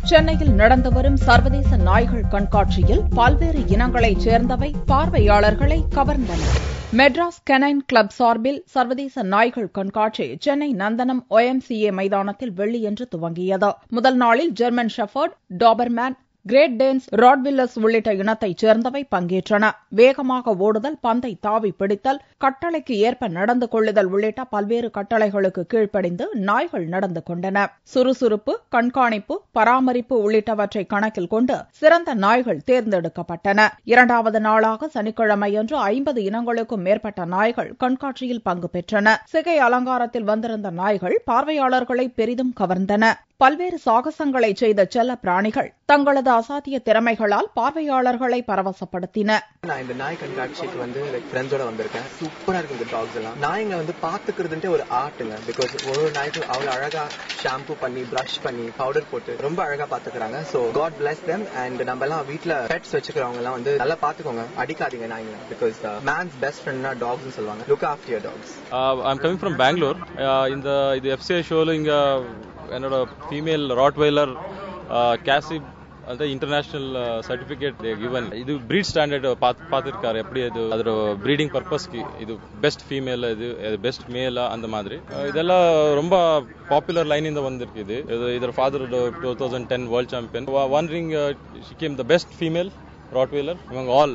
சென்னையில் நடந்து வரும் சர்வதேச நாய்கள் கண்காட்சியில் பல்வேறு இனங்களைச் சேர்ந்தவை பார்வையாளர்களை கவர்ந்தன. மெட்ராஸ் கெனைன் கிளப் சார்பில் சர்வதேச நாய்கள் கண்காட்சி சென்னை நந்தனம் OMCA மைதானத்தில் வெள்ளியன்று துவங்கியது. முதல் நாளில் German shepherd, Doberman, great Danes, rottweilers உள்ளிட்ட இனத்தைச் சேர்ந்தவை பங்கேற்றன. வேகமாக ஓடுதல், பந்தை தாவி பிடித்தல், கட்டளைக்கு ஏற்ப நடந்து கொள்ளுதல் உள்ளிட்ட பல்வேறு கட்டளைகளுக்கு கீழ்ப்படிந்து நாய்கள் நடந்து கொண்டன. சுறுசுறுப்பு, கண்காணிப்பு, பராமரிப்பு உள்ளிட்டவற்றை கணக்கில் கொண்டு சிறந்த நாய்கள் தேர்ந்தெடுக்கப்பட்டன. இரண்டாவது நாளாக சனிக்கிழமையன்று 50 இனங்களுக்கும் மேற்பட்ட நாய்கள் கண்காட்சியில் பங்கு பெற்றன. சிகை அலங்காரத்தில் வந்திருந்த நாய்கள் பார்வையாளர்களை பெரிதும் கவர்ந்தன. பல்வேறு சாகசங்களை செய்த செல்ல பிராணிகள் தங்களது அசாத்திய திறமைகளால் பார்வையாளர்களை பரவசப்படுத்தின. நான் இந்த நாய் கண்காட்சிக்கு வந்து ஃப்ரெண்ட்ஸோட வந்திருக்கேன். சூப்பரா இருக்கு இந்த டாக்ஸ் எல்லாம். நாய்ங்க வந்து பாத்துக்கிறதுன்ட்டு ஒரு ஆர்ட்டுங்க. பிகாஸ் ஒரு நாய்க்கு அவ்வளவு அழகா ஷாம்பு பண்ணி, பிரஷ் பண்ணி, பவுடர் போட்டு ரொம்ப அழகா பாத்துக்கிறாங்க. So God bless them. And நம்ம எல்லாம் வீட்டுல பெட்ஸ் வச்சுக்கிறவங்க எல்லாம் வந்து நல்லா பாத்துக்கோங்க, அடிக்காதீங்க நாய்ங்க. பிகாஸ் மேன்ஸ் பெஸ்ட் ஃப்ரெண்ட்னா டாக்ஸ் சொல்லுவாங்க. Look after your dogs. I'm coming from Bangalore. இது FCI ஷோல இங்க என்னோட ஃபீமேல் ராட்வைலர் கேசிப் அந்த இன்டர்நேஷனல் சர்டிஃபிகேட் கிவன். இது பிரீட் ஸ்டாண்டர்ட் பார்த்துருக்காரு. எப்படி அது அதோட ப்ரீடிங் பர்பஸ்க்கு இது பெஸ்ட் ஃபீமேல், இது பெஸ்ட் மேலா அந்த மாதிரி. இதெல்லாம் ரொம்ப பாப்புலர் லைன் இந்த வந்திருக்கு. இதோட father 2010 world champion. One ring she came the best female Rottweiler among all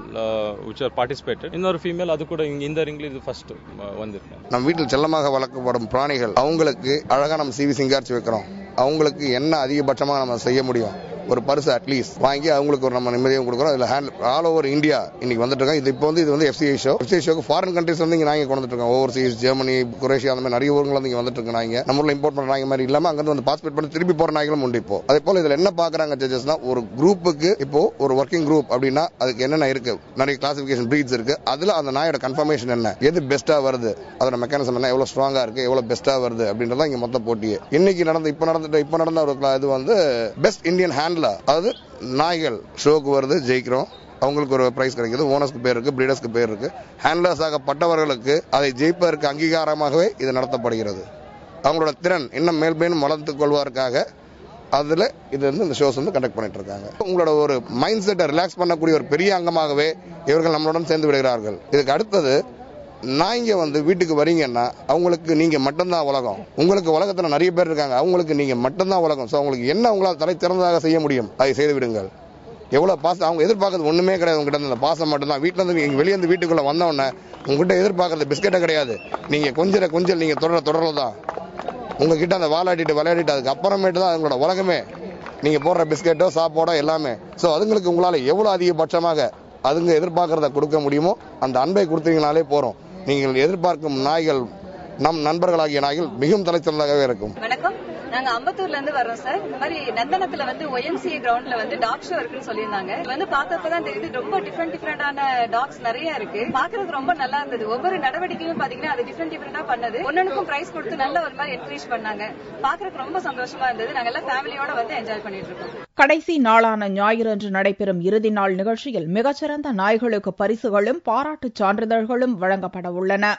which are participated. இன்னொரு ஃபீமேல் அது கூட இந்த ரிங்ல இது ஃபர்ஸ்ட் வந்திருக்கு. நம்ம வீட்டில் செல்லமாக வளர்க்கப்படும் பிராணிகள் அவங்களுக்கு அழகா நம்ம சிவி சிங்காரிச்சு வைக்கிறோம். அவங்களுக்கு என்ன அதிகபட்சமாக நம்ம செய்ய முடியும், ஒரு பரிசு அட்லீஸ்ட் வாங்கி அவங்களுக்கு ஒரு நம்ம நிம்மதியும் கொடுக்குறோம். இதுல ஆல் ஓவர் இந்தியா இன்னைக்கு வந்துட்டு இருக்காங்க. இது வந்து FCI ஷோக்கு ஃபாரின் கண்ட்ரீஸ் வந்து இங்க நாய்ங்க கொண்டு வந்துட்டு இருக்காங்க. ஓவர்சீஸ், ஜெர்மனி, குரேஷியா அந்த மாதிரி நிறைய ஊர்கள் வந்து இங்க வந்துட்டு இருக்கு நாய்ங்க. நம்ம ஊர்ல இம்போர்ட் பண்ற நாய்ங்க மாதிரி இல்லாம அங்க வந்து பார்ட்டிசிபேட் பண்ணி திருப்பி போற நாய்களும் உண்டு. இப்போ அதே போல இதுல என்ன பாக்குறாங்க ஜட்ஜஸ்னா, ஒரு குரூப்புக்கு இப்போ ஒரு ஒர்க்கிங் குரூப் அப்படின்னா அதுக்கு என்னென்ன இருக்கு, நிறைய கிளாசிபிகேஷன் பிரீட்ஸ் இருக்கு. அதுல அந்த நாயோட கன்ஃபர்மேஷன் என்ன, எது பெஸ்டா வருது, அதோட மெக்கானிசம் என்ன, எவ்வளவு ஸ்ட்ராங்கா இருக்கு, எவ்வளவு பெஸ்டா வருது அப்படின்றத இங்க மொத்த போட்டியே. இன்னைக்கு இப்ப நடந்த ஒரு இது வந்து பெஸ்ட் இந்தியன் ஹேண்ட்லர், அதாவது நாய்கள் ஷோக்கு வருது, ஜெயிக்கிறோம், அவங்களுக்கு ஒரு பிரைஸ் கிடைக்குது. ஓனர்ஸ்க்கு பேர் இருக்கு, பிரீடர்ஸ்க்கு பேர் இருக்கு. ஹேண்ட்லர்ஸ் ஆகப்பட்டவர்களுக்கு அதை ஜெயிப்பதற்கு அங்கீகாரமாகவே இது நடத்தப்படுகிறது. அவங்களோட திறன் இன்னும் மேல்மேலும் வளர்த்துக் கொள்வதற்காக அதுல இது வந்து இந்த ஷோஸ் வந்து கண்டக்ட் பண்ணிட்டு இருக்காங்க. உங்களோட ஒரு மைண்ட் செட்டை ரிலாக்ஸ் பண்ணக்கூடிய ஒரு பெரிய அங்கமாகவே இவர்கள் நம்மளுடன் சேர்ந்து விடுகிறார்கள். இதுக்கு அடுத்தது நாய்ங்க வந்து வீட்டுக்கு வரீங்கன்னா அவங்களுக்கு நீங்க மட்டும்தான் உலகம். உங்களுக்கு உலகத்துல நிறைய பேர் இருக்காங்க, அவங்களுக்கு நீங்க மட்டும்தான் உலகம். சோ அவங்களுக்கு என்ன உங்களால் தலை திறந்ததாக செய்ய முடியும் அதை செய்து விடுங்கள். எவ்வளவு பாசம் அவங்க எதிர்பார்க்கறது ஒண்ணுமே கிடையாது. உங்ககிட்ட அந்த பாசம் மட்டும்தான். வீட்டுல இருந்து நீங்க வெளியே இருந்து வீட்டுக்குள்ள வந்தோடனே உங்ககிட்ட எதிர்பார்க்கறது பிஸ்கெட்டே கிடையாது. நீங்க கொஞ்சம் நீங்க தொடரதான் உங்ககிட்ட அந்த விளையாடிட்டு அதுக்கு அப்புறமேட்டு தான் அவங்களோட உலகமே. நீங்க போடுற பிஸ்கெட்டோ சாப்பாடோ எல்லாமே. சோ அதுங்களுக்கு உங்களால எவ்வளவு அதிகபட்சமாக அதுங்க எதிர்பார்க்கறத கொடுக்க முடியுமோ அந்த அன்பை கொடுத்தீங்கனாலே போறோம். நீங்கள் எதிர்பார்க்கும் நாய்கள், நம் நண்பர்களாகிய நாய்கள் மிகவும் தலைச்சிறந்ததாகவே இருக்கும். வணக்கம், நாங்க அம்பத்தூர்ல இருந்து வர்றோம் சார். இந்த மாதிரி நந்தனத்துல வந்து OMCA கிரவுண்ட்ல வந்து டாக் ஷோ இருக்குன்னு சொல்லியிருந்தாங்க. இது வந்து பார்த்தப்பதான் தெரியுது, ரொம்ப டிஃபரெண்டான டாக்ஸ் நிறைய இருக்கு. பாக்குறதுக்கு ரொம்ப நல்லா இருந்தது. ஒவ்வொரு நடவடிக்கையும் பாத்தீங்கன்னா அது டிஃபரெண்டா பண்ணது. ஒன்னொன்னுக்கும் பிரைஸ் கொடுத்து நல்ல ஒரு மாதிரி என்கரேஜ் பண்ணாங்க. பாக்குறதுக்கு ரொம்ப சந்தோஷமா இருந்தது. நாங்க எல்லாம் ஃபேமிலியோட வந்து என்ஜாய் பண்ணிட்டு இருக்கோம். கடைசி நாளான ஞாயிறன்று நடைபெறும் இறுதி நாள் நிகழ்ச்சியில் மிகச்சிறந்த நாய்களுக்கு பரிசுகளும் பாராட்டுச் சான்றிதழ்களும் வழங்கப்பட உள்ளன.